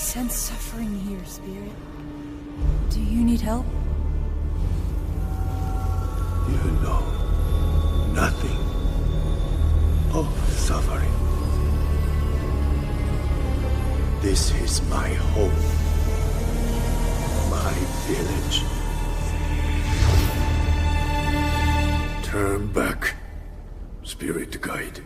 sense suffering here, Spirit. Do you need help? You know nothing of suffering. This is my home, my village. Turn back, Spirit Guide.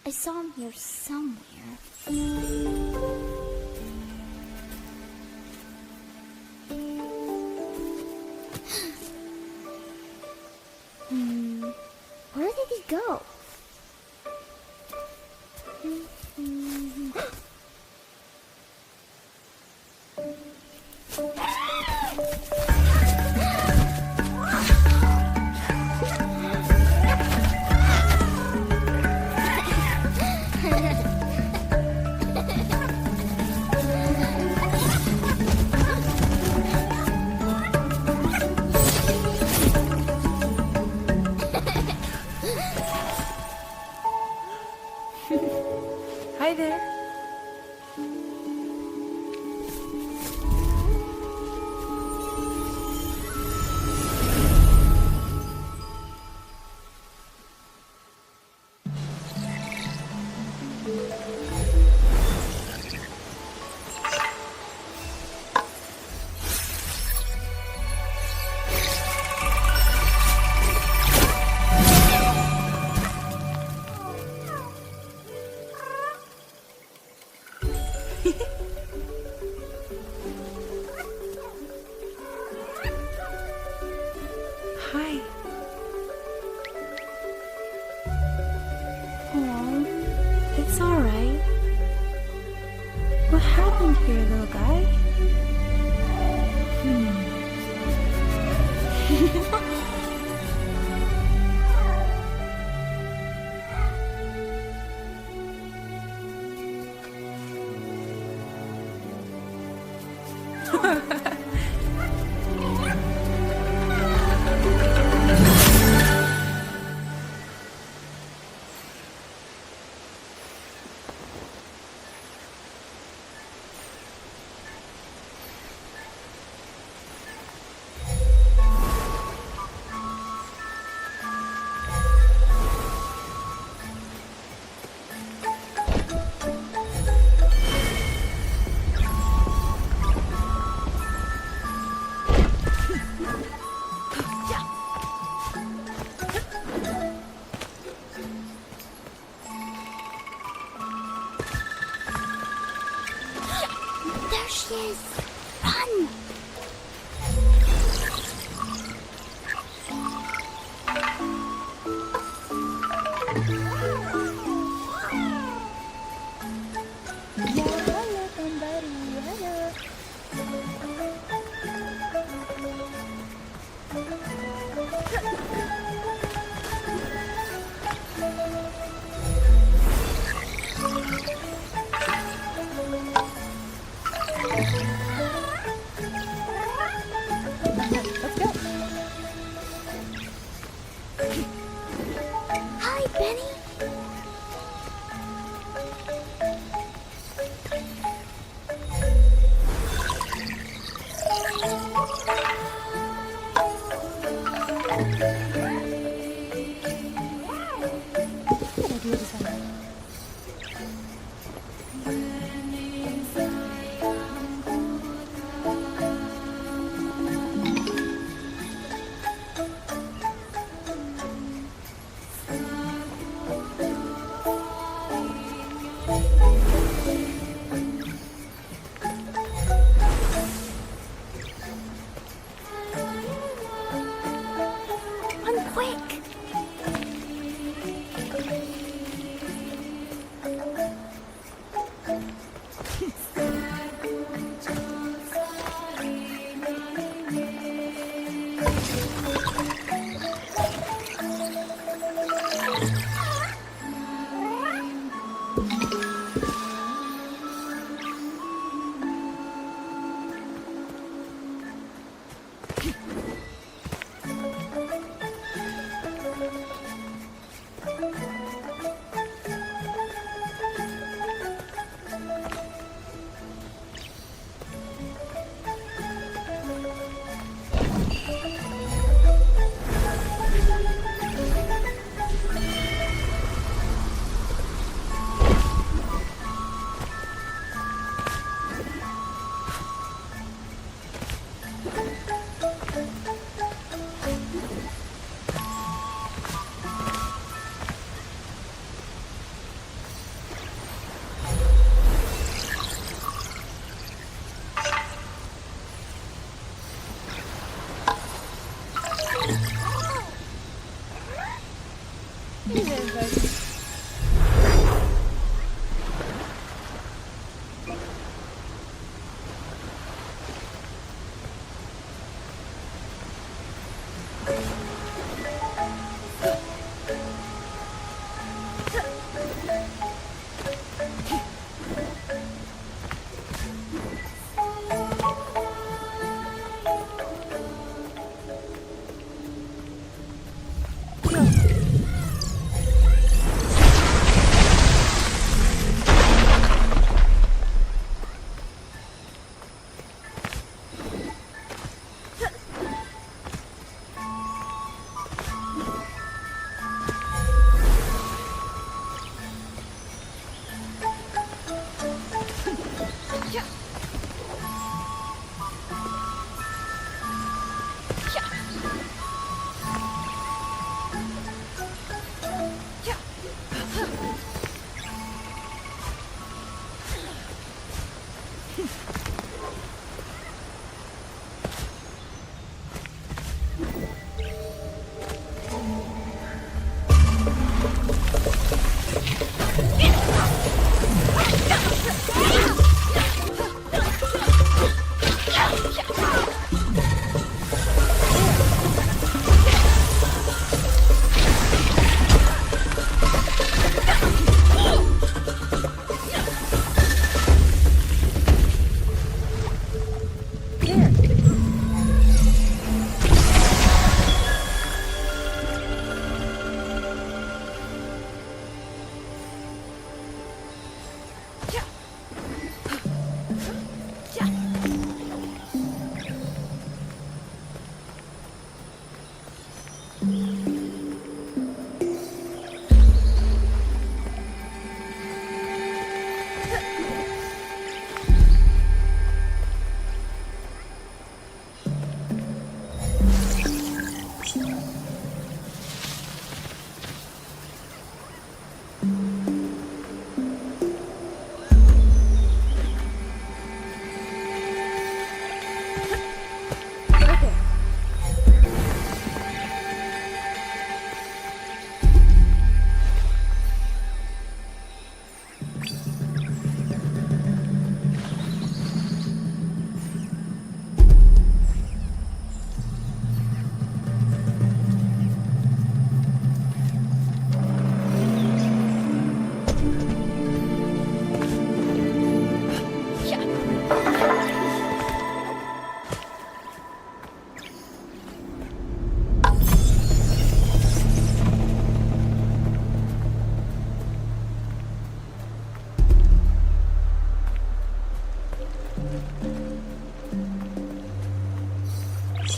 I saw him here somewhere. Where did he go? Hi there. It's alright. What happened here, little guy? There she is! Run! Hello, somebody. Hello. Hi, Benny. Run quick!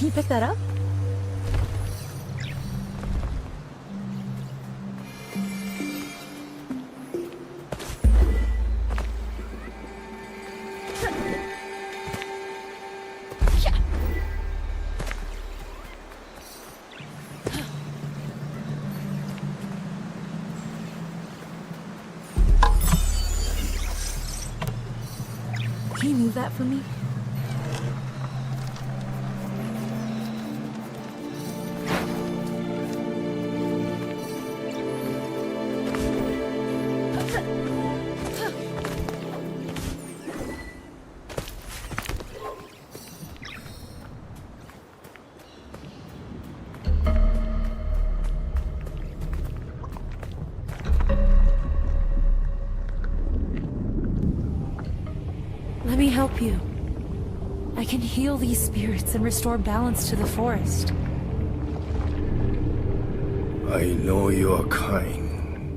Can you pick that up? Can you move that for me? Let me help you. I can heal these spirits and restore balance to the forest. I know you are kind.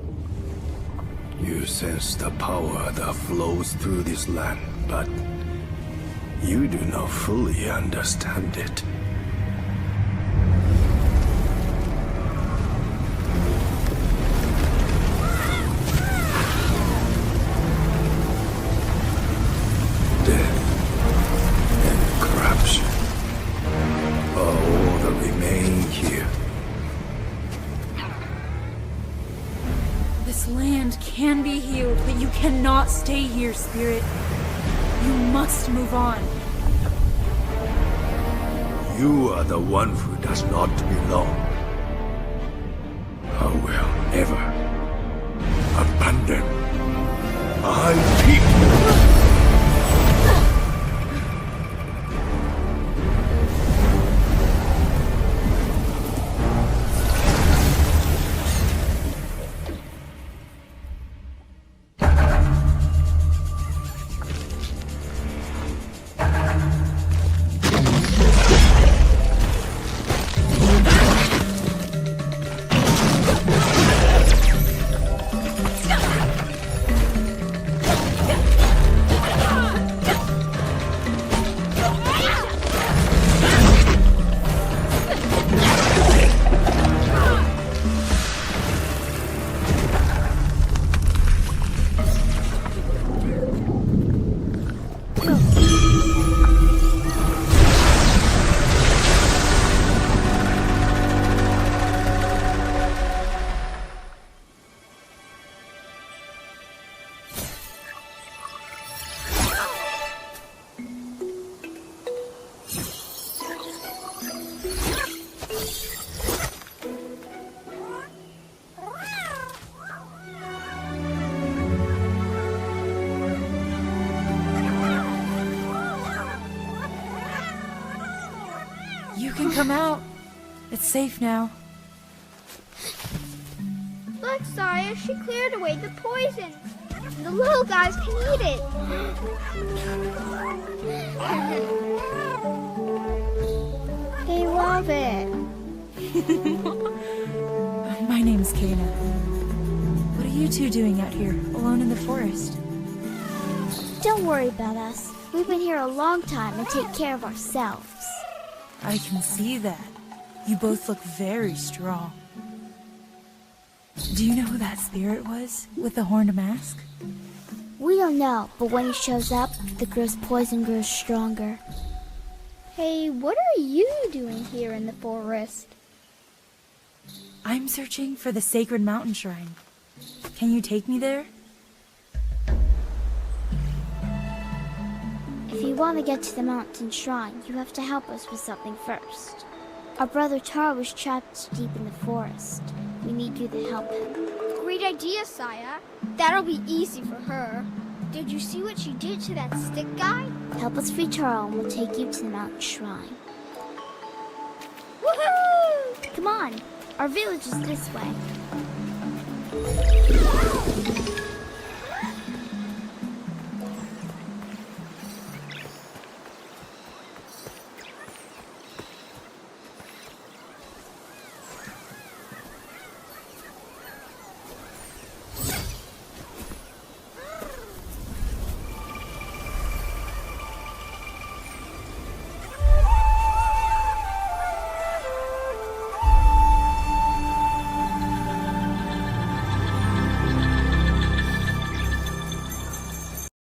You sense the power that flows through this land, but you do not fully understand it. Death and corruption are all that remain here. This land can be healed, but you cannot stay here, Spirit. You must move on. You are the one who does not belong. I will never abandon my people. You can come out. It's safe now. Look, Saya, she cleared away the poison. The little guys can eat it. They love it. My name's Kana. What are you two doing out here, alone in the forest? Don't worry about us. We've been here a long time and take care of ourselves. I can see that. You both look very strong. Do you know who that spirit was, with the horned mask? We don't know, but when he shows up, the girl's poison grows stronger. Hey, what are you doing here in the forest? I'm searching for the sacred mountain shrine. Can you take me there? If you want to get to the mountain shrine, you have to help us with something first. Our brother Taro was trapped deep in the forest. We need you to help him. Great idea, Saya. That'll be easy for her. Did you see what she did to that stick guy? Help us free Taro and we'll take you to the mountain shrine. Woohoo! Come on, our village is this way.